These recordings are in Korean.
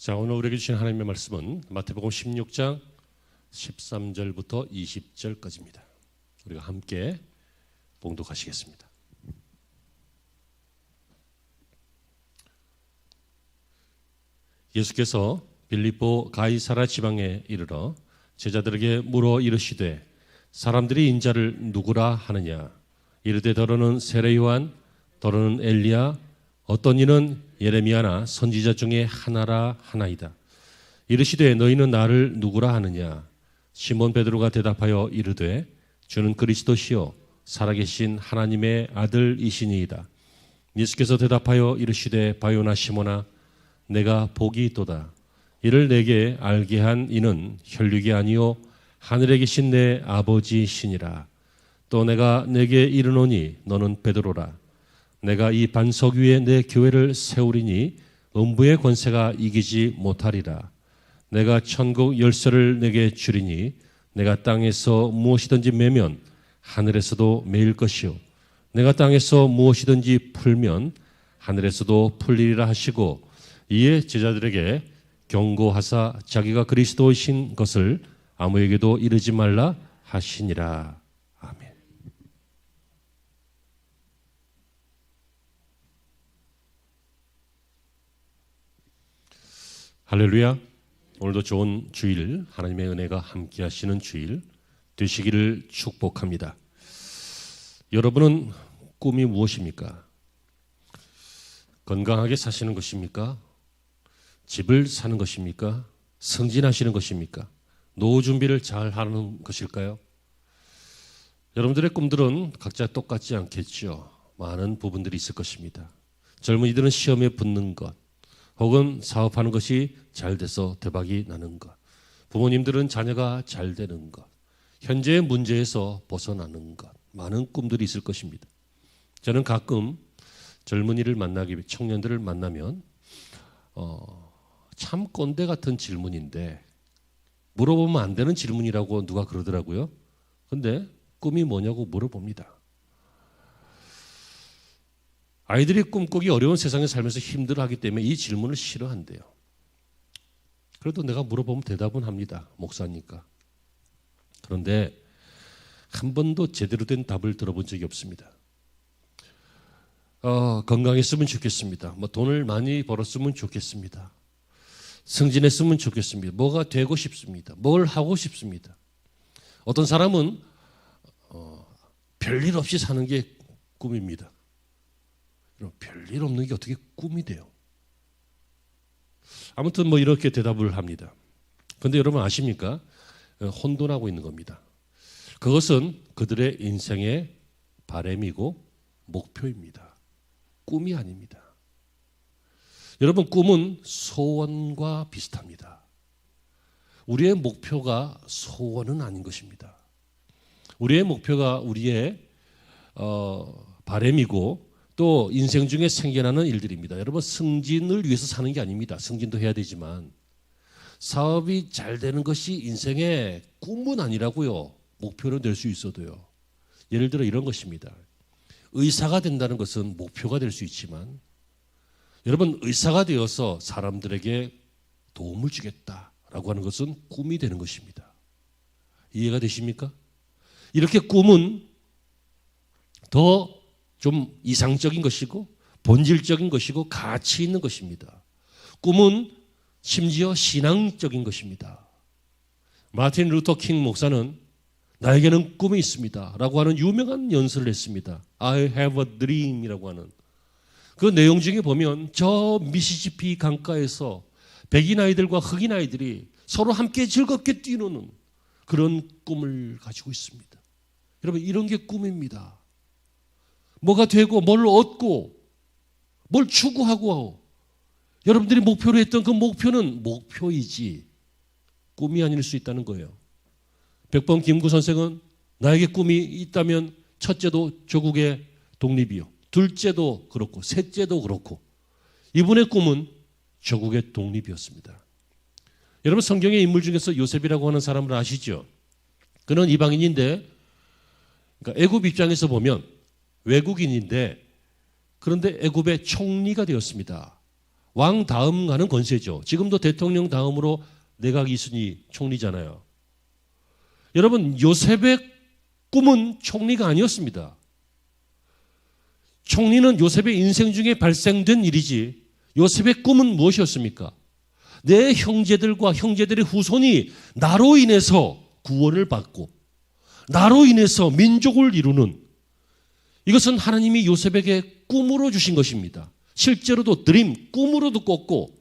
자, 오늘 우리에게 주신 하나님의 말씀은 마태복음 16장 13절부터 20절까지입니다. 우리가 함께 봉독하시겠습니다. 예수께서 빌립보 가이사라 지방에 이르러 제자들에게 물어 이르시되 사람들이 인자를 누구라 하느냐? 이르되 더러는 세례 요한, 더러는 엘리야, 어떤 이는 예레미야나 선지자 중에 하나라 하나이다. 이르시되 너희는 나를 누구라 하느냐? 시몬 베드로가 대답하여 이르되 주는 그리스도시요 살아계신 하나님의 아들이시니이다. 예수께서 대답하여 이르시되 바요나 시몬아 내가 복이 있도다. 이를 내게 알게 한 이는 혈육이 아니요 하늘에 계신 내 아버지시니라. 또 내가 내게 이르노니 너는 베드로라. 내가 이 반석 위에 내 교회를 세우리니 음부의 권세가 이기지 못하리라. 내가 천국 열쇠를 내게 주리니 내가 땅에서 무엇이든지 매면 하늘에서도 매일 것이요 내가 땅에서 무엇이든지 풀면 하늘에서도 풀리리라 하시고 이에 제자들에게 경고하사 자기가 그리스도이신 것을 아무에게도 이르지 말라 하시니라. 아멘. 할렐루야. 오늘도 좋은 주일, 하나님의 은혜가 함께 하시는 주일 되시기를 축복합니다. 여러분은 꿈이 무엇입니까? 건강하게 사시는 것입니까? 집을 사는 것입니까? 승진하시는 것입니까? 노후 준비를 잘 하는 것일까요? 여러분들의 꿈들은 각자 똑같지 않겠죠. 많은 부분들이 있을 것입니다. 젊은이들은 시험에 붙는 것, 혹은 사업하는 것이 잘 돼서 대박이 나는 것, 부모님들은 자녀가 잘 되는 것, 현재의 문제에서 벗어나는 것, 많은 꿈들이 있을 것입니다. 저는 가끔 젊은이를 만나기, 청년들을 만나면 참 꼰대 같은 질문인데 물어보면 안 되는 질문이라고 누가 그러더라고요. 근데 꿈이 뭐냐고 물어봅니다. 아이들이 꿈꾸기 어려운 세상에 살면서 힘들어하기 때문에 이 질문을 싫어한대요. 그래도 내가 물어보면 대답은 합니다. 목사니까. 그런데 한 번도 제대로 된 답을 들어본 적이 없습니다. 건강했으면 좋겠습니다. 돈을 많이 벌었으면 좋겠습니다. 승진했으면 좋겠습니다. 뭐가 되고 싶습니다. 뭘 하고 싶습니다. 어떤 사람은 별일 없이 사는 게 꿈입니다. 별일 없는 게 어떻게 꿈이 돼요? 아무튼 이렇게 대답을 합니다. 그런데 여러분 아십니까? 혼돈하고 있는 겁니다. 그것은 그들의 인생의 바람이고 목표입니다. 꿈이 아닙니다. 여러분 꿈은 소원과 비슷합니다. 우리의 목표가 소원은 아닌 것입니다. 우리의 목표가 우리의 바람이고 또 인생 중에 생겨나는 일들입니다. 여러분 승진을 위해서 사는 게 아닙니다. 승진도 해야 되지만 사업이 잘 되는 것이 인생의 꿈은 아니라고요. 목표는 될 수 있어도요. 예를 들어 이런 것입니다. 의사가 된다는 것은 목표가 될 수 있지만 여러분 의사가 되어서 사람들에게 도움을 주겠다라고 하는 것은 꿈이 되는 것입니다. 이해가 되십니까? 이렇게 꿈은 더 좀 이상적인 것이고 본질적인 것이고 가치 있는 것입니다. 꿈은 심지어 신앙적인 것입니다. 마틴 루터 킹 목사는 나에게는 꿈이 있습니다 라고 하는 유명한 연설을 했습니다. I have a dream 이라고 하는 그 내용 중에 보면 저 미시시피 강가에서 백인 아이들과 흑인 아이들이 서로 함께 즐겁게 뛰노는 그런 꿈을 가지고 있습니다. 여러분 이런 게 꿈입니다. 뭐가 되고 뭘 얻고 뭘 추구하고 여러분들이 목표로 했던 그 목표는 목표이지 꿈이 아닐 수 있다는 거예요. 백범 김구 선생은 나에게 꿈이 있다면 첫째도 조국의 독립이요. 둘째도 그렇고 셋째도 그렇고 이분의 꿈은 조국의 독립이었습니다. 여러분 성경의 인물 중에서 요셉이라고 하는 사람을 아시죠? 그는 이방인인데 그러니까 애굽 입장에서 보면 외국인인데 그런데 애굽의 총리가 되었습니다. 왕 다음 가는 권세죠. 지금도 대통령 다음으로 내각 2순위 총리잖아요. 여러분, 요셉의 꿈은 총리가 아니었습니다. 총리는 요셉의 인생 중에 발생된 일이지 요셉의 꿈은 무엇이었습니까? 내 형제들과 형제들의 후손이 나로 인해서 구원을 받고 나로 인해서 민족을 이루는, 이것은 하나님이 요셉에게 꿈으로 주신 것입니다. 실제로도 드림, 꿈으로도 꿨고,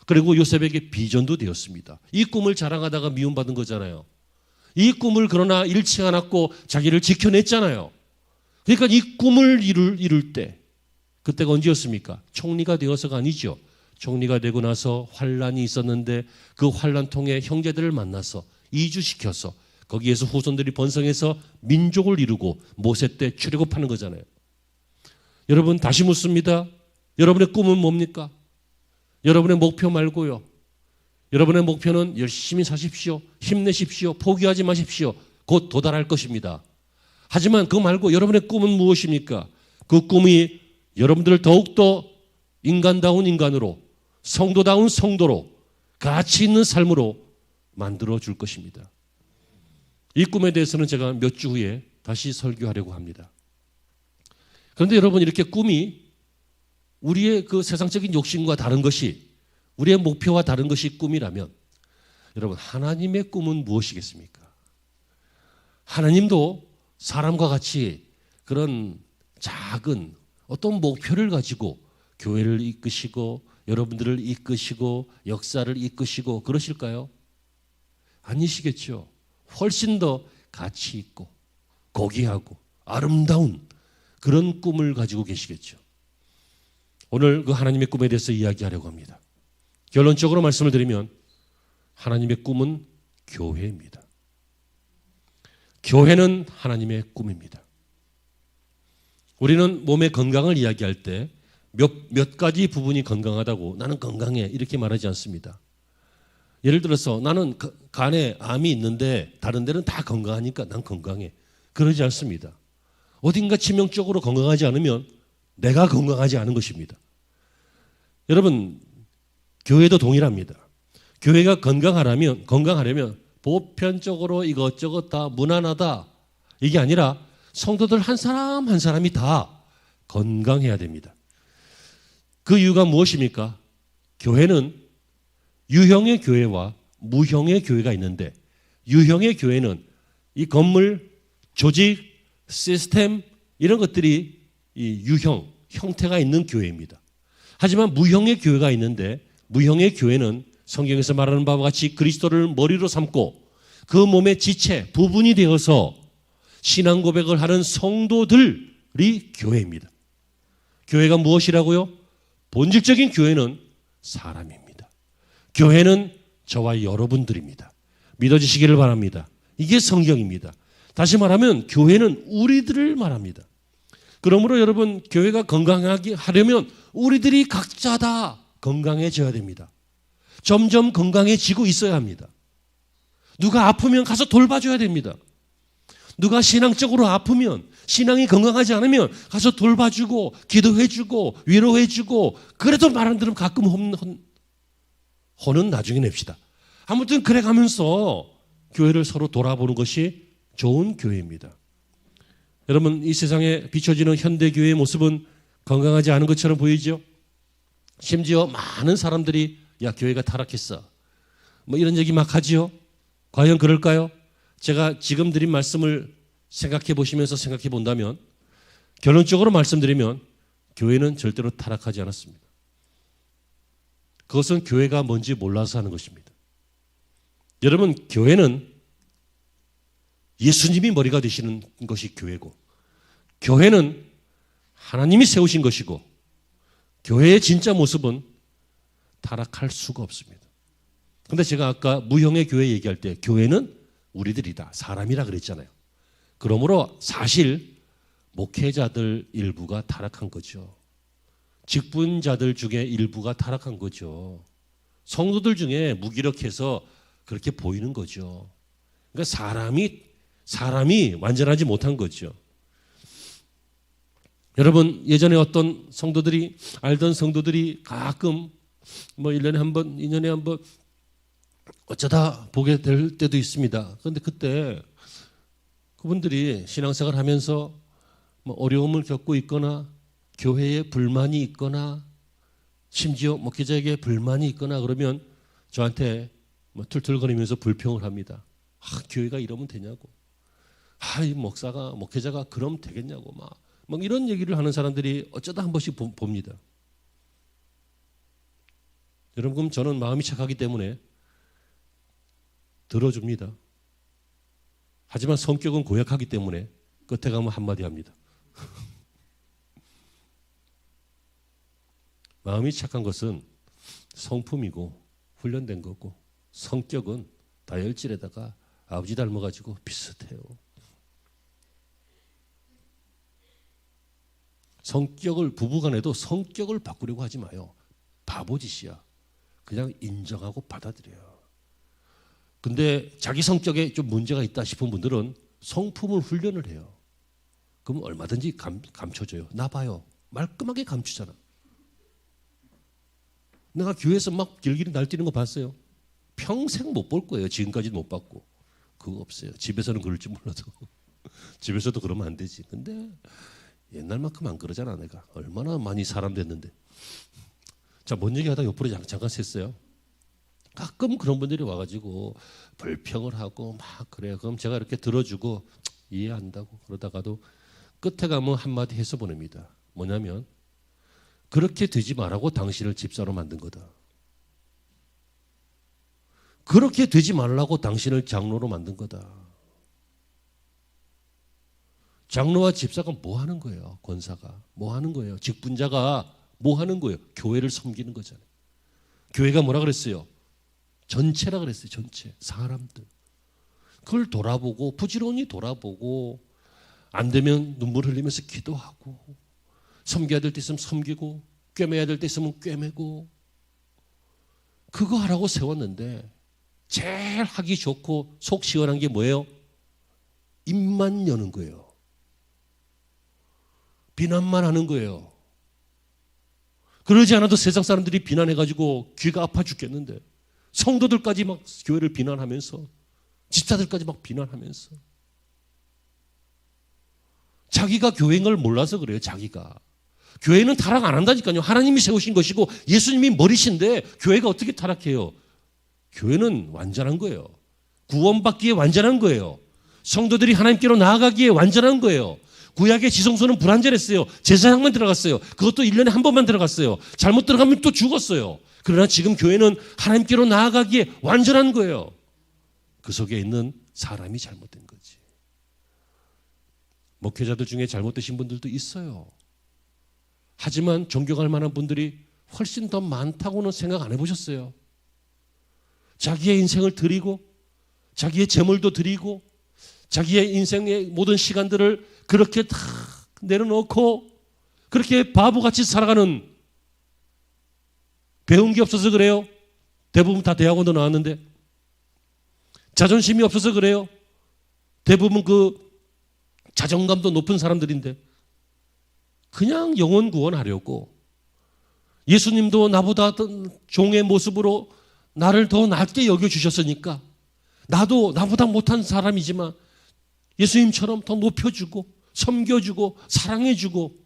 그리고 요셉에게 비전도 되었습니다. 이 꿈을 자랑하다가 미움받은 거잖아요. 이 꿈을 그러나 잃지 않았고 자기를 지켜냈잖아요. 그러니까 이 꿈을 이룰 때, 그때가 언제였습니까? 총리가 되어서가 아니죠. 총리가 되고 나서 환란이 있었는데 그 환란 통해 형제들을 만나서 이주시켜서 거기에서 후손들이 번성해서 민족을 이루고 모세 때 출애굽하는 거잖아요. 여러분, 다시 묻습니다. 여러분의 꿈은 뭡니까? 여러분의 목표 말고요. 여러분의 목표는 열심히 사십시오. 힘내십시오. 포기하지 마십시오. 곧 도달할 것입니다. 하지만 그거 말고 여러분의 꿈은 무엇입니까? 그 꿈이 여러분들을 더욱더 인간다운 인간으로, 성도다운 성도로, 가치 있는 삶으로 만들어 줄 것입니다. 이 꿈에 대해서는 제가 몇 주 후에 다시 설교하려고 합니다. 그런데 여러분, 이렇게 꿈이 우리의 그 세상적인 욕심과 다른 것이, 우리의 목표와 다른 것이 꿈이라면, 여러분, 하나님의 꿈은 무엇이겠습니까? 하나님도 사람과 같이 그런 작은 어떤 목표를 가지고 교회를 이끄시고 여러분들을 이끄시고 역사를 이끄시고 그러실까요? 아니시겠죠. 훨씬 더 가치 있고 고귀하고 아름다운 그런 꿈을 가지고 계시겠죠. 오늘 그 하나님의 꿈에 대해서 이야기하려고 합니다. 결론적으로 말씀을 드리면 하나님의 꿈은 교회입니다. 교회는 하나님의 꿈입니다. 우리는 몸의 건강을 이야기할 때 몇 가지 부분이 건강하다고, 나는 건강해, 이렇게 말하지 않습니다. 예를 들어서 나는 간에 암이 있는데 다른 데는 다 건강하니까 난 건강해, 그러지 않습니다. 어딘가 치명적으로 건강하지 않으면 내가 건강하지 않은 것입니다. 여러분, 교회도 동일합니다. 교회가 건강하려면 보편적으로 이것저것 다 무난하다, 이게 아니라 성도들 한 사람 한 사람이 다 건강해야 됩니다. 그 이유가 무엇입니까? 교회는 유형의 교회와 무형의 교회가 있는데, 유형의 교회는 이 건물, 조직, 시스템 이런 것들이 이 유형, 형태가 있는 교회입니다. 하지만 무형의 교회가 있는데, 무형의 교회는 성경에서 말하는 바와 같이 그리스도를 머리로 삼고 그 몸의 지체, 부분이 되어서 신앙 고백을 하는 성도들이 교회입니다. 교회가 무엇이라고요? 본질적인 교회는 사람입니다. 교회는 저와 여러분들입니다. 믿어주시기를 바랍니다. 이게 성경입니다. 다시 말하면 교회는 우리들을 말합니다. 그러므로 여러분, 교회가 건강하게 하려면 우리들이 각자 다 건강해져야 됩니다. 점점 건강해지고 있어야 합니다. 누가 아프면 가서 돌봐줘야 됩니다. 누가 신앙적으로 아프면, 신앙이 건강하지 않으면 가서 돌봐주고 기도해주고 위로해주고, 그래도 말 안 들으면 가끔 혼은 나중에 냅시다. 아무튼 그래 가면서 교회를 서로 돌아보는 것이 좋은 교회입니다. 여러분, 이 세상에 비춰지는 현대교회의 모습은 건강하지 않은 것처럼 보이죠? 심지어 많은 사람들이 야, 교회가 타락했어, 뭐 이런 얘기 막 하지요. 과연 그럴까요? 제가 지금 드린 말씀을 생각해 보시면서 생각해 본다면, 결론적으로 말씀드리면 교회는 절대로 타락하지 않았습니다. 그것은 교회가 뭔지 몰라서 하는 것입니다. 여러분, 교회는 예수님이 머리가 되시는 것이 교회고, 교회는 하나님이 세우신 것이고, 교회의 진짜 모습은 타락할 수가 없습니다. 그런데 제가 아까 무형의 교회 얘기할 때 교회는 우리들이다, 사람이라 그랬잖아요. 그러므로 사실 목회자들 일부가 타락한 거죠. 직분자들 중에 일부가 타락한 거죠. 성도들 중에 무기력해서 그렇게 보이는 거죠. 그러니까 사람이 완전하지 못한 거죠. 여러분, 예전에 어떤 성도들이, 알던 성도들이 가끔 뭐 1년에 한 번, 2년에 한 번 어쩌다 보게 될 때도 있습니다. 그런데 그때 그분들이 신앙생활 하면서 뭐 어려움을 겪고 있거나 교회에 불만이 있거나 심지어 목회자에게 불만이 있거나 그러면 저한테 뭐 툴툴거리면서 불평을 합니다. 교회가 이러면 되냐고. 이 목회자가 그러면 되겠냐고. 막 이런 얘기를 하는 사람들이 어쩌다 한 번씩 봅니다. 여러분, 그럼 저는 마음이 착하기 때문에 들어줍니다. 하지만 성격은 고약하기 때문에 끝에 가면 한마디 합니다. 마음이 착한 것은 성품이고 훈련된 거고, 성격은 다혈질에다가 아버지 닮아가지고 비슷해요. 부부간에도 성격을 바꾸려고 하지 마요. 바보짓이야. 그냥 인정하고 받아들여요. 근데 자기 성격에 좀 문제가 있다 싶은 분들은 성품을 훈련을 해요. 그럼 얼마든지 감춰줘요. 나 봐요. 말끔하게 감추잖아. 내가 교회에서 막 길길이 날뛰는 거 봤어요. 평생 못 볼 거예요. 지금까지도 못 봤고. 그거 없어요. 집에서는 그럴 줄 몰라도. 집에서도 그러면 안 되지. 근데 옛날만큼 안 그러잖아. 내가 얼마나 많이 사람 됐는데. 자, 뭔 얘기하다 옆으로 잠깐 샜어요. 가끔 그런 분들이 와가지고 불평을 하고 막 그래요. 그럼 제가 이렇게 들어주고 이해한다고 그러다가도 끝에 가면 한마디 해서 보냅니다. 뭐냐면 그렇게 되지 말라고 당신을 집사로 만든 거다. 그렇게 되지 말라고 당신을 장로로 만든 거다. 장로와 집사가 뭐 하는 거예요? 권사가 뭐 하는 거예요? 직분자가 뭐 하는 거예요? 교회를 섬기는 거잖아요. 교회가 뭐라 그랬어요? 전체라 그랬어요. 전체 사람들. 그걸 돌아보고 부지런히 돌아보고 안 되면 눈물 흘리면서 기도하고 섬겨야 될 때 있으면 섬기고 꿰매야 될 때 있으면 꿰매고 그거 하라고 세웠는데 제일 하기 좋고 속 시원한 게 뭐예요? 입만 여는 거예요. 비난만 하는 거예요. 그러지 않아도 세상 사람들이 비난해가지고 귀가 아파 죽겠는데 성도들까지 막 교회를 비난하면서 집사들까지 막 비난하면서 자기가 교회인 걸 몰라서 그래요. 자기가. 교회는 타락 안 한다니까요. 하나님이 세우신 것이고 예수님이 머리신데 교회가 어떻게 타락해요? 교회는 완전한 거예요. 구원받기에 완전한 거예요. 성도들이 하나님께로 나아가기에 완전한 거예요. 구약의 지성소는 불완전했어요. 제사장만 들어갔어요. 그것도 1년에 한 번만 들어갔어요. 잘못 들어가면 또 죽었어요. 그러나 지금 교회는 하나님께로 나아가기에 완전한 거예요. 그 속에 있는 사람이 잘못된 거지. 목회자들 중에 잘못되신 분들도 있어요. 하지만 존경할 만한 분들이 훨씬 더 많다고는 생각 안 해보셨어요? 자기의 인생을 드리고 자기의 재물도 드리고 자기의 인생의 모든 시간들을 그렇게 다 내려놓고 그렇게 바보같이 살아가는 배운 게 없어서 그래요? 대부분 다 대학원도 나왔는데 자존심이 없어서 그래요? 대부분 그 자존감도 높은 사람들인데 그냥 영혼 구원하려고 예수님도 나보다 종의 모습으로 나를 더 낮게 여겨주셨으니까 나도 나보다 못한 사람이지만 예수님처럼 더 높여주고 섬겨주고 사랑해주고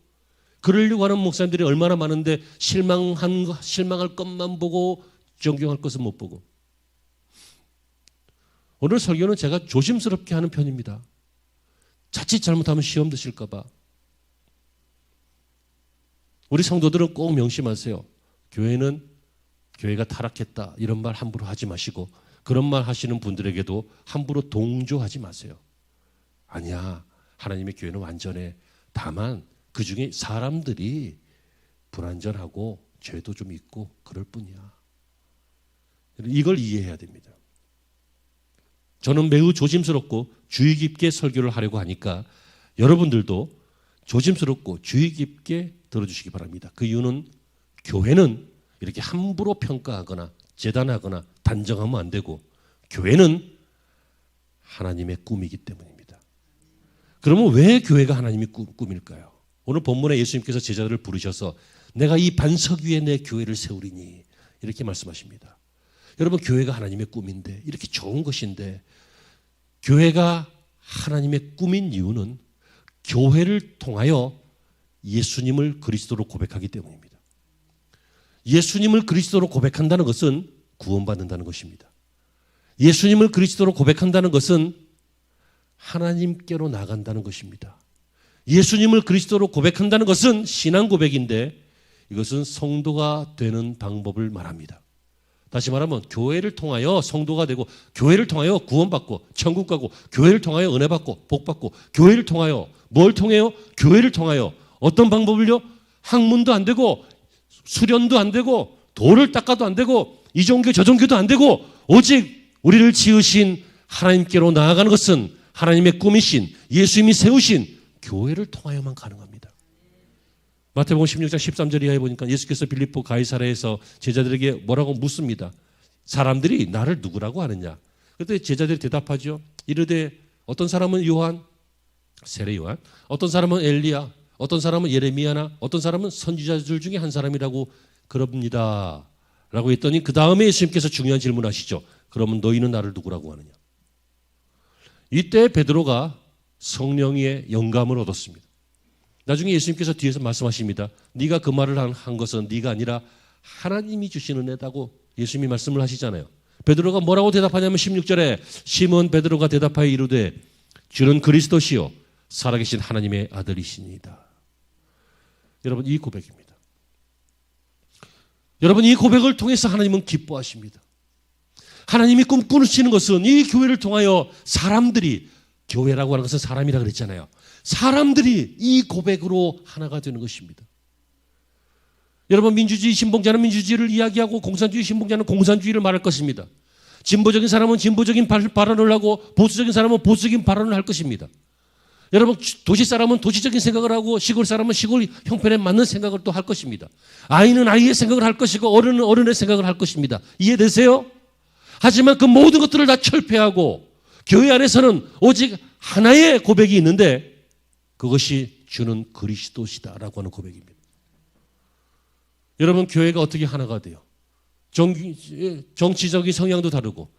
그러려고 하는 목사님들이 얼마나 많은데 실망할 것만 보고 존경할 것은 못 보고. 오늘 설교는 제가 조심스럽게 하는 편입니다. 자칫 잘못하면 시험 드실까 봐. 우리 성도들은 꼭 명심하세요. 교회가 타락했다 이런 말 함부로 하지 마시고 그런 말 하시는 분들에게도 함부로 동조하지 마세요. 아니야, 하나님의 교회는 완전해. 다만 그 중에 사람들이 불완전하고 죄도 좀 있고 그럴 뿐이야. 이걸 이해해야 됩니다. 저는 매우 조심스럽고 주의 깊게 설교를 하려고 하니까 여러분들도 조심스럽고 주의 깊게 들어주시기 바랍니다. 그 이유는 교회는 이렇게 함부로 평가하거나 재단하거나 단정하면 안 되고 교회는 하나님의 꿈이기 때문입니다. 그러면 왜 교회가 하나님의 꿈일까요? 오늘 본문에 예수님께서 제자들을 부르셔서 내가 이 반석 위에 내 교회를 세우리니 이렇게 말씀하십니다. 여러분, 교회가 하나님의 꿈인데, 이렇게 좋은 것인데, 교회가 하나님의 꿈인 이유는 교회를 통하여 예수님을 그리스도로 고백하기 때문입니다. 예수님을 그리스도로 고백한다는 것은 구원받는다는 것입니다. 예수님을 그리스도로 고백한다는 것은 하나님께로 나간다는 것입니다. 예수님을 그리스도로 고백한다는 것은 신앙 고백인데, 이것은 성도가 되는 방법을 말합니다. 다시 말하면 교회를 통하여 성도가 되고, 교회를 통하여 구원받고 천국 가고, 교회를 통하여 은혜 받고 복 받고, 교회를 통하여 뭘 통해요? 교회를 통하여 어떤 방법을요? 학문도 안 되고 수련도 안 되고 돌을 닦아도 안 되고 이 종교 저 종교도 안 되고, 오직 우리를 지으신 하나님께로 나아가는 것은 하나님의 꿈이신 예수님이 세우신 교회를 통하여만 가능합니다. 마태복음 16장 13절 이하에 보니까 예수께서 빌립보 가이사랴에서 제자들에게 뭐라고 묻습니다. 사람들이 나를 누구라고 하느냐? 그때 제자들이 대답하죠. 이르되 어떤 사람은 요한, 세례 요한, 어떤 사람은 엘리야, 어떤 사람은 예레미야나 어떤 사람은 선지자들 중에 한 사람이라고 그럽니다. 라고 했더니 그 다음에 예수님께서 중요한 질문하시죠. 그러면 너희는 나를 누구라고 하느냐? 이때 베드로가 성령의 영감을 얻었습니다. 나중에 예수님께서 뒤에서 말씀하십니다. 네가 그 말을 한 것은 네가 아니라 하나님이 주시는 애다고 예수님이 말씀을 하시잖아요. 베드로가 뭐라고 대답하냐면 16절에 시몬 베드로가 대답하여 이르되 주는 그리스도시요 살아계신 하나님의 아들이시니이다. 여러분, 이 고백입니다. 여러분, 이 고백을 통해서 하나님은 기뻐하십니다. 하나님이 꿈꾸시는 것은 이 교회를 통하여 사람들이, 교회라고 하는 것은 사람이라 그랬잖아요. 사람들이 이 고백으로 하나가 되는 것입니다. 여러분, 민주주의 신봉자는 민주주의를 이야기하고 공산주의 신봉자는 공산주의를 말할 것입니다. 진보적인 사람은 진보적인 발언을 하고 보수적인 사람은 보수적인 발언을 할 것입니다. 여러분, 도시 사람은 도시적인 생각을 하고 시골 사람은 시골 형편에 맞는 생각을 또 할 것입니다. 아이는 아이의 생각을 할 것이고 어른은 어른의 생각을 할 것입니다. 이해되세요? 하지만 그 모든 것들을 다 철폐하고 교회 안에서는 오직 하나의 고백이 있는데, 그것이 주는 그리스도시다라고 하는 고백입니다. 여러분, 교회가 어떻게 하나가 돼요? 정치적인 성향도 다르고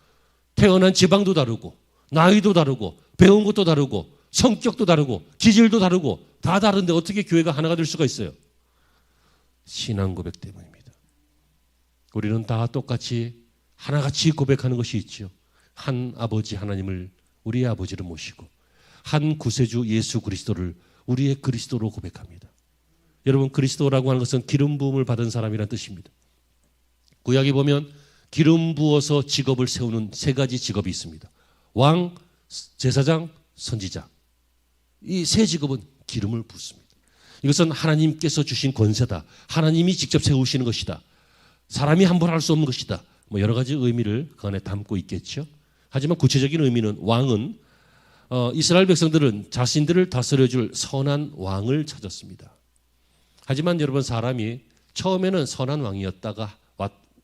태어난 지방도 다르고 나이도 다르고 배운 것도 다르고 성격도 다르고 기질도 다르고 다 다른데 어떻게 교회가 하나가 될 수가 있어요? 신앙 고백 때문입니다. 우리는 다 똑같이 하나같이 고백하는 것이 있죠. 한 아버지 하나님을 우리의 아버지로 모시고 한 구세주 예수 그리스도를 우리의 그리스도로 고백합니다. 여러분, 그리스도라고 하는 것은 기름 부음을 받은 사람이라는 뜻입니다. 구약에 보면 기름 부어서 직업을 세우는 세 가지 직업이 있습니다. 왕, 제사장, 선지자. 이 세 직업은 기름을 붓습니다. 이것은 하나님께서 주신 권세다. 하나님이 직접 세우시는 것이다. 사람이 함부로 할 수 없는 것이다. 뭐 여러 가지 의미를 그 안에 담고 있겠죠. 하지만 구체적인 의미는 왕은 이스라엘 백성들은 자신들을 다스려줄 선한 왕을 찾았습니다. 하지만 여러분, 사람이 처음에는 선한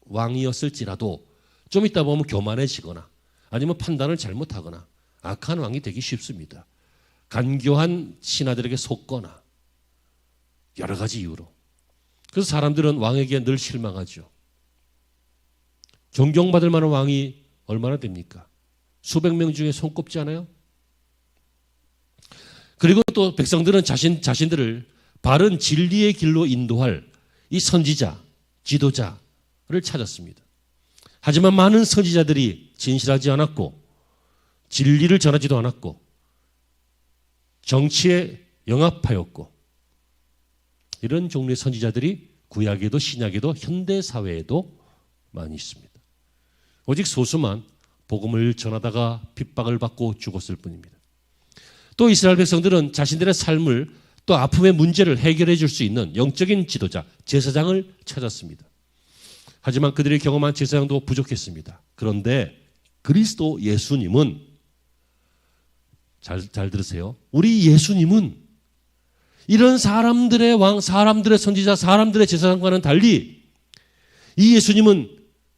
왕이었을지라도 좀 있다 보면 교만해지거나 아니면 판단을 잘못하거나 악한 왕이 되기 쉽습니다. 간교한 신하들에게 속거나 여러 가지 이유로. 그래서 사람들은 왕에게 늘 실망하죠. 존경받을 만한 왕이 얼마나 됩니까? 수백 명 중에 손꼽지 않아요? 그리고 또 백성들은 자신들을 바른 진리의 길로 인도할 이 선지자, 지도자를 찾았습니다. 하지만 많은 선지자들이 진실하지 않았고 진리를 전하지도 않았고 정치에 영합하였고, 이런 종류의 선지자들이 구약에도 신약에도 현대사회에도 많이 있습니다. 오직 소수만 복음을 전하다가 핍박을 받고 죽었을 뿐입니다. 또 이스라엘 백성들은 자신들의 삶을 또 아픔의 문제를 해결해 줄 수 있는 영적인 지도자, 제사장을 찾았습니다. 하지만 그들이 경험한 제사장도 부족했습니다. 그런데 그리스도 예수님은, 잘 들으세요. 우리 예수님은 이런 사람들의 왕, 사람들의 선지자, 사람들의 제사장과는 달리 이 예수님은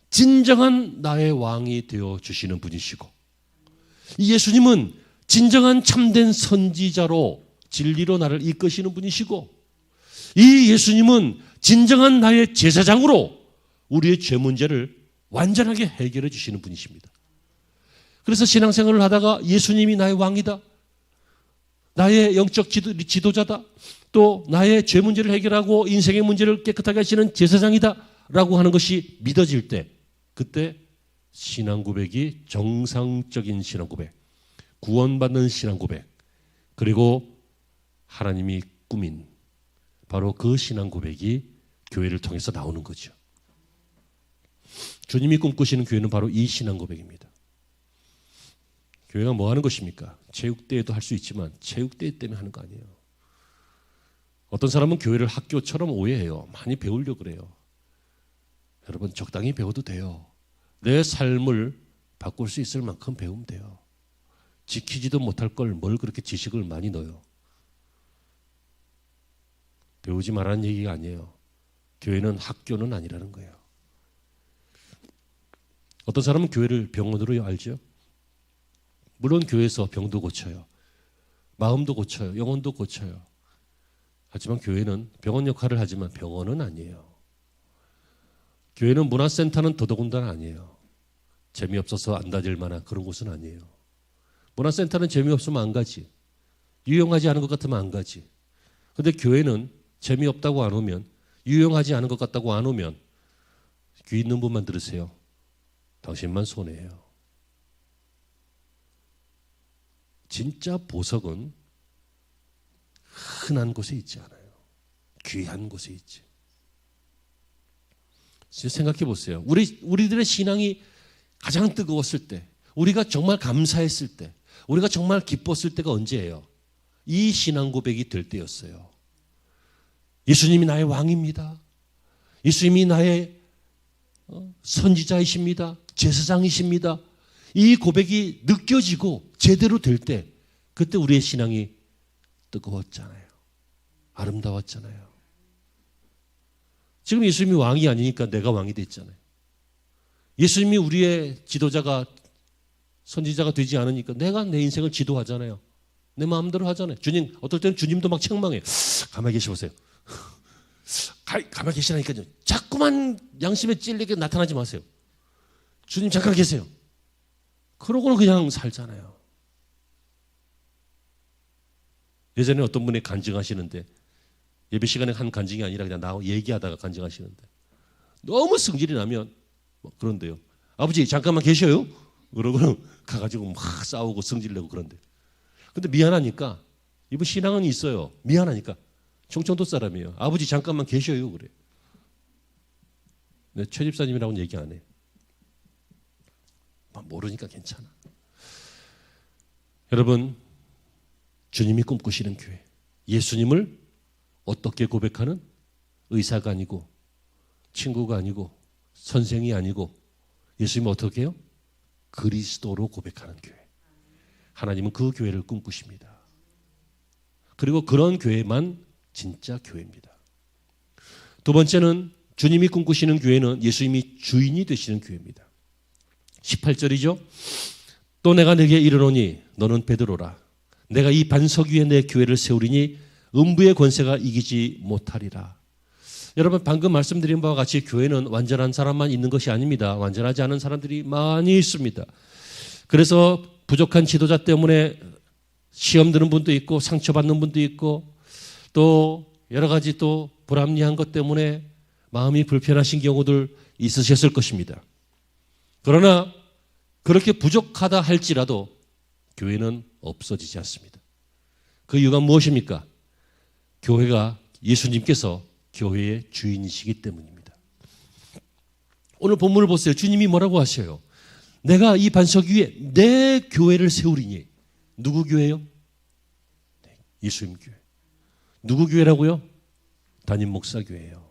진정한 나의 왕이 되어 주시는 분이시고, 이 예수님은 진정한 참된 선지자로 진리로 나를 이끄시는 분이시고, 이 예수님은 진정한 나의 제사장으로 우리의 죄 문제를 완전하게 해결해 주시는 분이십니다. 그래서 신앙생활을 하다가 예수님이 나의 왕이다, 나의 영적 지도자다, 또 나의 죄 문제를 해결하고 인생의 문제를 깨끗하게 하시는 제사장이다 라고 하는 것이 믿어질 때, 그때 신앙 고백이 정상적인 신앙 고백, 구원받는 신앙 고백, 그리고 하나님이 꾸민 바로 그 신앙 고백이 교회를 통해서 나오는 거죠. 주님이 꿈꾸시는 교회는 바로 이 신앙 고백입니다. 교회가 뭐 하는 것입니까? 체육대회도 할 수 있지만 체육대회 때문에 하는 거 아니에요. 어떤 사람은 교회를 학교처럼 오해해요. 많이 배우려고 그래요. 여러분, 적당히 배워도 돼요. 내 삶을 바꿀 수 있을 만큼 배우면 돼요. 지키지도 못할 걸 뭘 그렇게 지식을 많이 넣어요. 배우지 말라는 얘기가 아니에요. 교회는 학교는 아니라는 거예요. 어떤 사람은 교회를 병원으로 알죠? 물론 교회에서 병도 고쳐요. 마음도 고쳐요. 영혼도 고쳐요. 하지만 교회는 병원 역할을 하지만 병원은 아니에요. 교회는 문화센터는 더더군다나 아니에요. 재미없어서 안 다닐 만한 그런 곳은 아니에요. 문화센터는 재미없으면 안 가지. 유용하지 않은 것 같으면 안 가지. 그런데 교회는 재미없다고 안 오면, 유용하지 않은 것 같다고 안 오면 귀 있는 분만 들으세요. 당신만 손해예요. 진짜 보석은 흔한 곳에 있지 않아요. 귀한 곳에 있지. 생각해 보세요. 우리들의 신앙이 가장 뜨거웠을 때, 우리가 정말 감사했을 때, 우리가 정말 기뻤을 때가 언제예요? 이 신앙 고백이 될 때였어요. 예수님이 나의 왕입니다. 예수님이 나의 선지자이십니다. 제사장이십니다. 이 고백이 느껴지고 제대로 될 때, 그때 우리의 신앙이 뜨거웠잖아요. 아름다웠잖아요. 지금 예수님이 왕이 아니니까 내가 왕이 됐잖아요. 예수님이 우리의 지도자가, 선지자가 되지 않으니까 내가 내 인생을 지도하잖아요. 내 마음대로 하잖아요. 주님, 어떨 때는 주님도 막 책망해요. 가만히 계셔보세요. 가만히 계시라니까요. 자꾸만 양심에 찔리게 나타나지 마세요. 주님 잠깐 계세요. 그러고는 그냥 살잖아요. 예전에 어떤 분이 간증하시는데, 예배 시간에 한 간증이 아니라 그냥 나하고 얘기하다가 간증하시는데, 너무 승질이 나면 그런데요. 아버지 잠깐만 계셔요? 그러고는 가가지고 막 싸우고 승질내고 그런데. 근데 미안하니까, 이분 신앙은 있어요. 미안하니까 충청도 사람이에요. 아버지 잠깐만 계셔요 그래요. 네, 최 집사님이라고는 얘기 안 해요. 모르니까 괜찮아. 여러분, 주님이 꿈꾸시는 교회, 예수님을 어떻게 고백하는? 의사가 아니고, 친구가 아니고, 선생이 아니고, 예수님은 어떻게 해요? 그리스도로 고백하는 교회. 하나님은 그 교회를 꿈꾸십니다. 그리고 그런 교회만 진짜 교회입니다. 두 번째는 주님이 꿈꾸시는 교회는 예수님이 주인이 되시는 교회입니다. 18절이죠. 또 내가 네게 이르노니 너는 베드로라. 내가 이 반석 위에 내 교회를 세우리니 음부의 권세가 이기지 못하리라. 여러분, 방금 말씀드린 바와 같이 교회는 완전한 사람만 있는 것이 아닙니다. 완전하지 않은 사람들이 많이 있습니다. 그래서 부족한 지도자 때문에 시험 드는 분도 있고 상처받는 분도 있고 또 여러 가지 또 불합리한 것 때문에 마음이 불편하신 경우들 있으셨을 것입니다. 그러나 그렇게 부족하다 할지라도 교회는 없어지지 않습니다. 그 이유가 무엇입니까? 교회가, 예수님께서 교회의 주인이시기 때문입니다. 오늘 본문을 보세요. 주님이 뭐라고 하셔요? 내가 이 반석 위에 내 교회를 세우리니. 누구 교회요? 예수님 교회. 누구 교회라고요? 담임 목사 교회예요.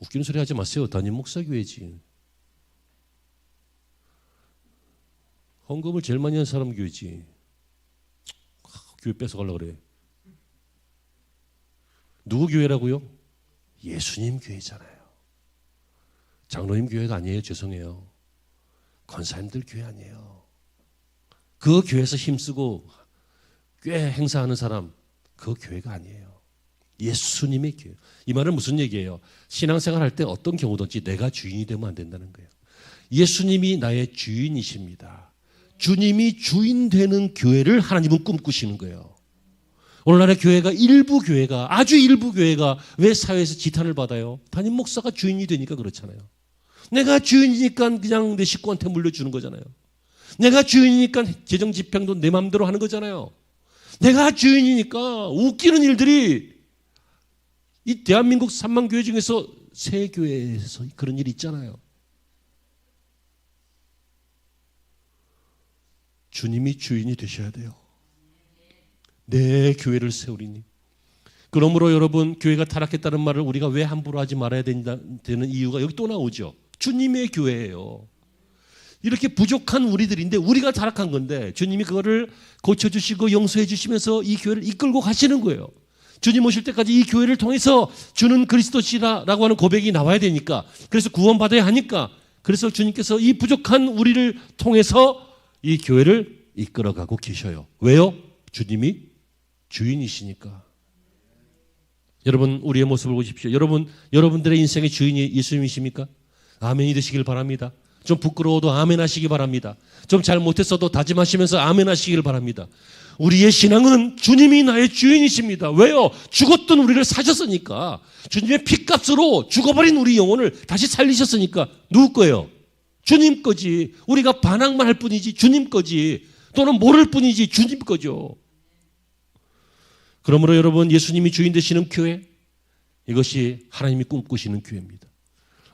웃기는 소리 하지 마세요. 담임 목사 교회지. 헌금을 제일 많이 하는 사람 교회지. 교회 뺏어가려고 그래. 누구 교회라고요? 예수님 교회잖아요. 장로님 교회가 아니에요. 죄송해요. 권사님들 교회 아니에요. 그 교회에서 힘쓰고 꽤 행사하는 사람, 그 교회가 아니에요. 예수님의 교회. 이 말은 무슨 얘기예요? 신앙생활 할 때 어떤 경우든지 내가 주인이 되면 안 된다는 거예요. 예수님이 나의 주인이십니다. 주님이 주인 되는 교회를 하나님은 꿈꾸시는 거예요. 오늘날의 교회가 아주 일부 교회가 왜 사회에서 지탄을 받아요? 담임 목사가 주인이 되니까 그렇잖아요. 내가 주인이니까 그냥 내 식구한테 물려주는 거잖아요. 내가 주인이니까 재정 집행도 내 마음대로 하는 거잖아요. 내가 주인이니까 웃기는 일들이 이 대한민국 3만 교회 중에서 세 교회에서 그런 일이 있잖아요. 주님이 주인이 되셔야 돼요. 내 교회를 세우리니. 그러므로 여러분, 교회가 타락했다는 말을 우리가 왜 함부로 하지 말아야 되는 이유가 여기 또 나오죠. 주님의 교회예요. 이렇게 부족한 우리들인데 우리가 타락한 건데 주님이 그거를 고쳐주시고 용서해 주시면서 이 교회를 이끌고 가시는 거예요. 주님 오실 때까지 이 교회를 통해서 주는 그리스도시라고 하는 고백이 나와야 되니까, 그래서 구원받아야 하니까, 그래서 주님께서 이 부족한 우리를 통해서 이 교회를 이끌어가고 계셔요. 왜요? 주님이 주인이시니까. 여러분, 우리의 모습을 보십시오. 여러분들의 인생의 주인이 예수님이십니까? 아멘이 되시길 바랍니다. 좀 부끄러워도 아멘 하시기 바랍니다. 좀 잘못했어도 다짐하시면서 아멘 하시길 바랍니다. 우리의 신앙은 주님이 나의 주인이십니다. 왜요? 죽었던 우리를 사셨으니까. 주님의 피값으로 죽어버린 우리 영혼을 다시 살리셨으니까. 누구 거예요? 주님 거지. 우리가 반항만 할 뿐이지 주님 거지. 또는 모를 뿐이지 주님 거죠. 그러므로 여러분, 예수님이 주인 되시는 교회, 이것이 하나님이 꿈꾸시는 교회입니다.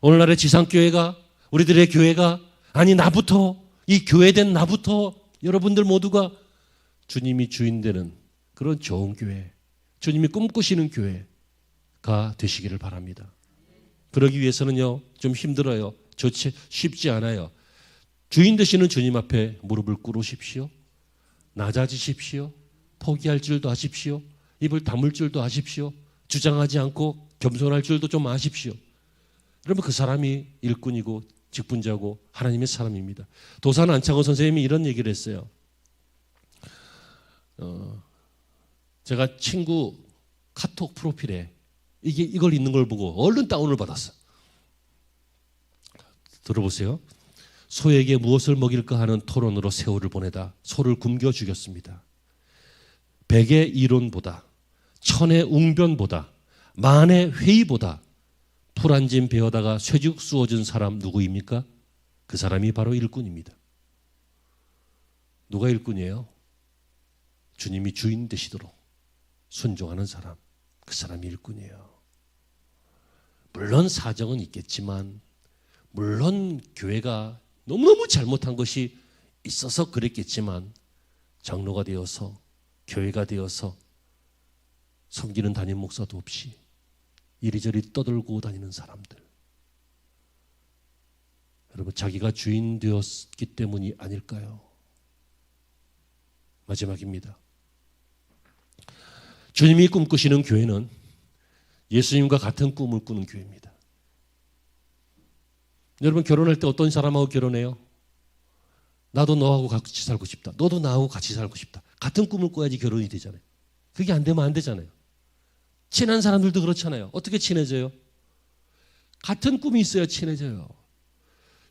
오늘날의 지상교회가, 우리들의 교회가, 아니 나부터, 이 교회된 나부터 여러분들 모두가 주님이 주인 되는 그런 좋은 교회, 주님이 꿈꾸시는 교회가 되시기를 바랍니다. 그러기 위해서는요, 좀 힘들어요. 쉽지 않아요. 주인 되시는 주님 앞에 무릎을 꿇으십시오. 낮아지십시오. 포기할 줄도 아십시오. 입을 다물 줄도 아십시오. 주장하지 않고 겸손할 줄도 좀 아십시오. 여러분, 그 사람이 일꾼이고 직분자고 하나님의 사람입니다. 도산 안창호 선생님이 이런 얘기를 했어요. 제가 친구 카톡 프로필에 이걸 있는 걸 보고 얼른 다운을 받았어. 들어보세요. 소에게 무엇을 먹일까 하는 토론으로 세월을 보내다 소를 굶겨 죽였습니다. 백의 이론보다, 천의 웅변보다, 만의 회의보다 풀 한 짐 베어다가 쇠죽 쑤어준 사람 누구입니까? 그 사람이 바로 일꾼입니다. 누가 일꾼이에요? 주님이 주인 되시도록 순종하는 사람, 그 사람이 일꾼이에요. 물론 사정은 있겠지만, 물론 교회가 너무너무 잘못한 것이 있어서 그랬겠지만, 장로가 되어서, 교회가 되어서 섬기는 담임 목사도 없이 이리저리 떠들고 다니는 사람들, 여러분, 자기가 주인 되었기 때문이 아닐까요? 마지막입니다. 주님이 꿈꾸시는 교회는 예수님과 같은 꿈을 꾸는 교회입니다. 여러분, 결혼할 때 어떤 사람하고 결혼해요? 나도 너하고 같이 살고 싶다. 너도 나하고 같이 살고 싶다. 같은 꿈을 꿔야지 결혼이 되잖아요. 그게 안 되면 안 되잖아요. 친한 사람들도 그렇잖아요. 어떻게 친해져요? 같은 꿈이 있어야 친해져요.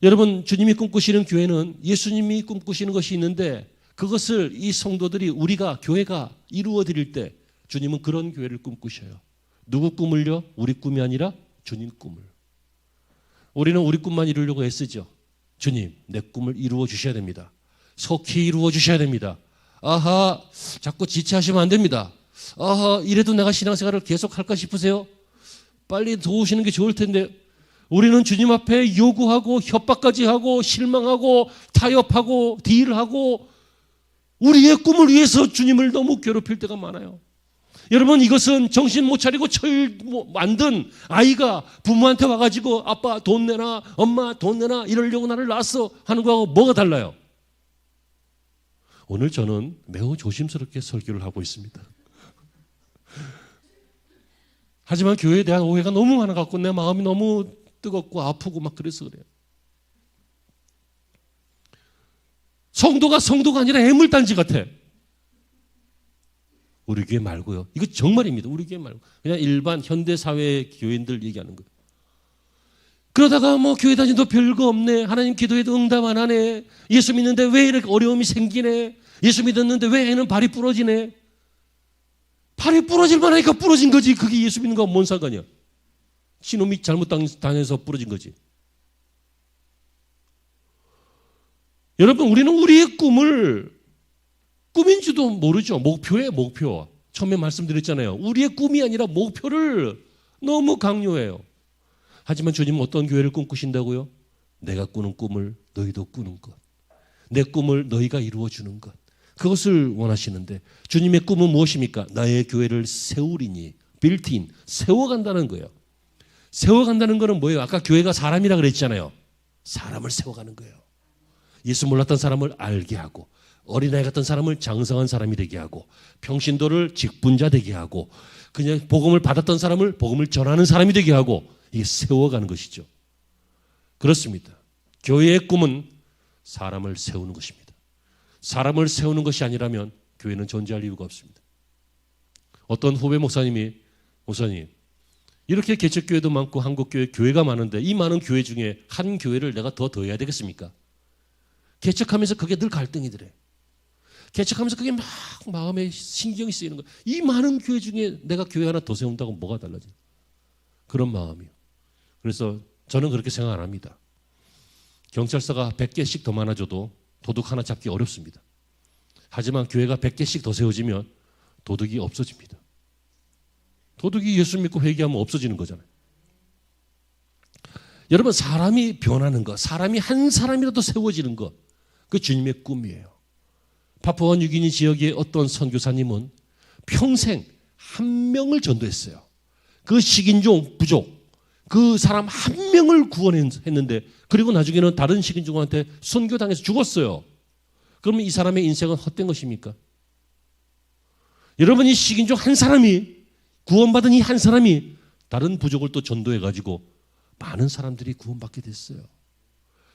여러분, 주님이 꿈꾸시는 교회는 예수님이 꿈꾸시는 것이 있는데, 그것을 이 성도들이, 우리가, 교회가 이루어 드릴 때 주님은 그런 교회를 꿈꾸셔요. 누구 꿈을요? 우리 꿈이 아니라 주님 꿈을. 우리는 우리 꿈만 이루려고 애쓰죠. 주님, 내 꿈을 이루어 주셔야 됩니다. 속히 이루어 주셔야 됩니다. 아하, 자꾸 지체하시면 안 됩니다. 아하, 이래도 내가 신앙생활을 계속 할까 싶으세요? 빨리 도우시는 게 좋을 텐데, 우리는 주님 앞에 요구하고 협박까지 하고 실망하고 타협하고 딜하고 우리의 꿈을 위해서 주님을 너무 괴롭힐 때가 많아요. 여러분, 이것은 정신 못 차리고 철 만든 아이가 부모한테 와가지고 아빠 돈 내놔, 엄마 돈 내놔, 이러려고 나를 낳았어 하는 거하고 뭐가 달라요? 오늘 저는 매우 조심스럽게 설교를 하고 있습니다. 하지만 교회에 대한 오해가 너무 많아갖고 내 마음이 너무 뜨겁고 아프고 막 그래서 그래요. 성도가 아니라 애물단지 같아. 우리 교회 말고요. 이거 정말입니다. 우리 교회 말고. 그냥 일반 현대사회 교인들 얘기하는 거예요. 그러다가 뭐 교회 다니도 별거 없네. 하나님 기도해도 응답 안 하네. 예수 믿는데 왜 이렇게 어려움이 생기네. 예수 믿었는데 왜 애는 발이 부러지네. 발이 부러질 만하니까 부러진 거지. 그게 예수 믿는 거하고 뭔 상관이야. 신놈이 잘못 당해서 부러진 거지. 여러분, 우리는 우리의 꿈인지도 모르죠. 목표예요, 목표. 처음에 말씀드렸잖아요. 우리의 꿈이 아니라 목표를 너무 강요해요. 하지만 주님은 어떤 교회를 꿈꾸신다고요? 내가 꾸는 꿈을 너희도 꾸는 것. 내 꿈을 너희가 이루어주는 것. 그것을 원하시는데 주님의 꿈은 무엇입니까? 나의 교회를 세우리니. 빌트인, 세워간다는 거예요. 세워간다는 거는 뭐예요? 아까 교회가 사람이라 그랬잖아요. 사람을 세워가는 거예요. 예수 몰랐던 사람을 알게 하고, 어린아이 같은 사람을 장성한 사람이 되게 하고, 평신도를 직분자 되게 하고, 그냥 복음을 받았던 사람을 복음을 전하는 사람이 되게 하고, 이게 세워가는 것이죠. 그렇습니다. 교회의 꿈은 사람을 세우는 것입니다. 사람을 세우는 것이 아니라면 교회는 존재할 이유가 없습니다. 어떤 후배 목사님이, 목사님, 이렇게 개척교회도 많고 한국교회 교회가 많은데 이 많은 교회 중에 한 교회를 내가 더 더해야 되겠습니까? 개척하면서 그게 늘 갈등이더래. 개척하면서 그게 막 마음에 신경이 쓰이는 거예요. 이 많은 교회 중에 내가 교회 하나 더 세운다고 뭐가 달라져? 그런 마음이요. 그래서 저는 그렇게 생각 안 합니다. 경찰서가 100개씩 더 많아져도 도둑 하나 잡기 어렵습니다. 하지만 교회가 100개씩 더 세워지면 도둑이 없어집니다. 도둑이 예수 믿고 회개하면 없어지는 거잖아요. 여러분, 사람이 변하는 것, 사람이 한 사람이라도 세워지는 것, 그 주님의 꿈이에요. 파푸아뉴기니 지역의 어떤 선교사님은 평생 한 명을 전도했어요. 그 식인종 부족, 그 사람 한 명을 구원했는데, 그리고 나중에는 다른 식인종한테 선교당해서 죽었어요. 그러면 이 사람의 인생은 헛된 것입니까? 여러분, 이 식인종 한 사람이, 구원받은 이 한 사람이 다른 부족을 또 전도해가지고 많은 사람들이 구원받게 됐어요.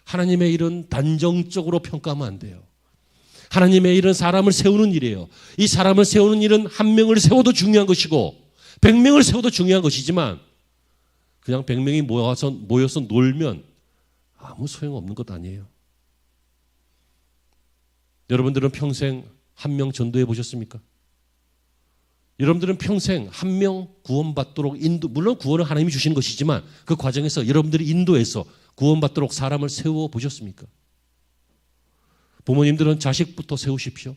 하나님의 일은 단정적으로 평가하면 안 돼요. 하나님의 일은 사람을 세우는 일이에요. 이 사람을 세우는 일은 한 명을 세워도 중요한 것이고 100명을 세워도 중요한 것이지만 그냥 100명이 모여서 놀면 아무 소용없는 것 아니에요. 여러분들은 평생 한 명 전도해 보셨습니까? 여러분들은 평생 한 명 구원받도록 물론 구원을 하나님이 주시는 것이지만 그 과정에서 여러분들이 인도해서 구원받도록 사람을 세워 보셨습니까? 부모님들은 자식부터 세우십시오.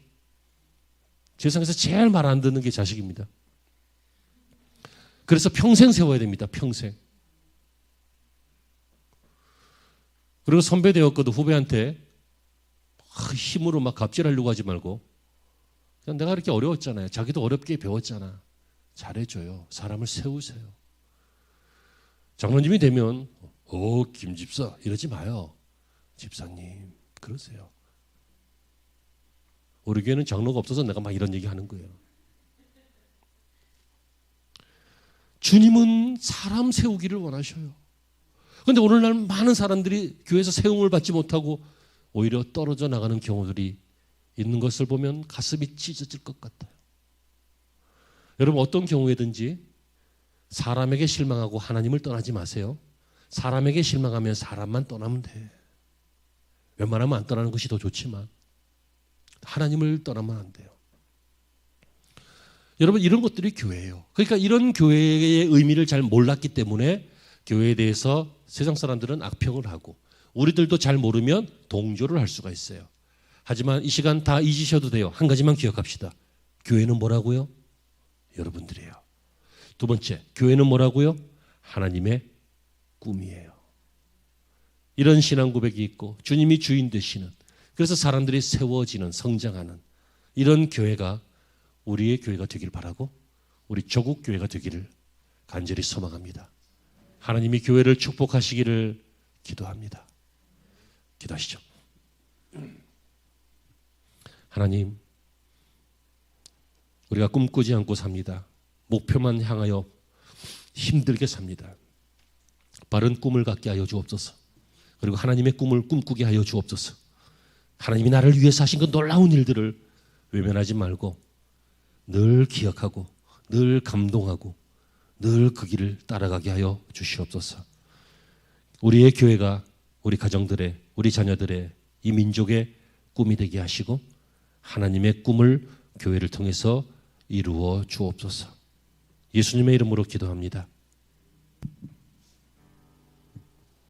세상에서 제일 말 안 듣는 게 자식입니다. 그래서 평생 세워야 됩니다. 평생. 그리고 선배 되었거든 후배한테 힘으로 막 갑질하려고 하지 말고 그냥 내가 이렇게 어려웠잖아요. 자기도 어렵게 배웠잖아. 잘해줘요. 사람을 세우세요. 장로님이 되면 김 집사 이러지 마요. 집사님 그러세요. 우리 교회는 장로가 없어서 내가 막 이런 얘기 하는 거예요. 주님은 사람 세우기를 원하셔요. 그런데 오늘날 많은 사람들이 교회에서 세움을 받지 못하고 오히려 떨어져 나가는 경우들이 있는 것을 보면 가슴이 찢어질 것 같아요. 여러분, 어떤 경우에든지 사람에게 실망하고 하나님을 떠나지 마세요. 사람에게 실망하면 사람만 떠나면 돼. 웬만하면 안 떠나는 것이 더 좋지만 하나님을 떠나면 안 돼요. 여러분, 이런 것들이 교회예요. 그러니까 이런 교회의 의미를 잘 몰랐기 때문에 교회에 대해서 세상 사람들은 악평을 하고 우리들도 잘 모르면 동조를 할 수가 있어요. 하지만 이 시간 다 잊으셔도 돼요. 한 가지만 기억합시다. 교회는 뭐라고요? 여러분들이에요. 두 번째, 교회는 뭐라고요? 하나님의 꿈이에요. 이런 신앙 고백이 있고 주님이 주인 되시는, 그래서 사람들이 세워지는, 성장하는 이런 교회가 우리의 교회가 되길 바라고 우리 조국 교회가 되기를 간절히 소망합니다. 하나님이 교회를 축복하시기를 기도합니다. 기도하시죠. 하나님, 우리가 꿈꾸지 않고 삽니다. 목표만 향하여 힘들게 삽니다. 바른 꿈을 갖게 하여 주옵소서. 그리고 하나님의 꿈을 꿈꾸게 하여 주옵소서. 하나님이 나를 위해서 하신 그 놀라운 일들을 외면하지 말고 늘 기억하고 늘 감동하고 늘 그 길을 따라가게 하여 주시옵소서. 우리의 교회가 우리 가정들의, 우리 자녀들의, 이 민족의 꿈이 되게 하시고 하나님의 꿈을 교회를 통해서 이루어 주옵소서. 예수님의 이름으로 기도합니다.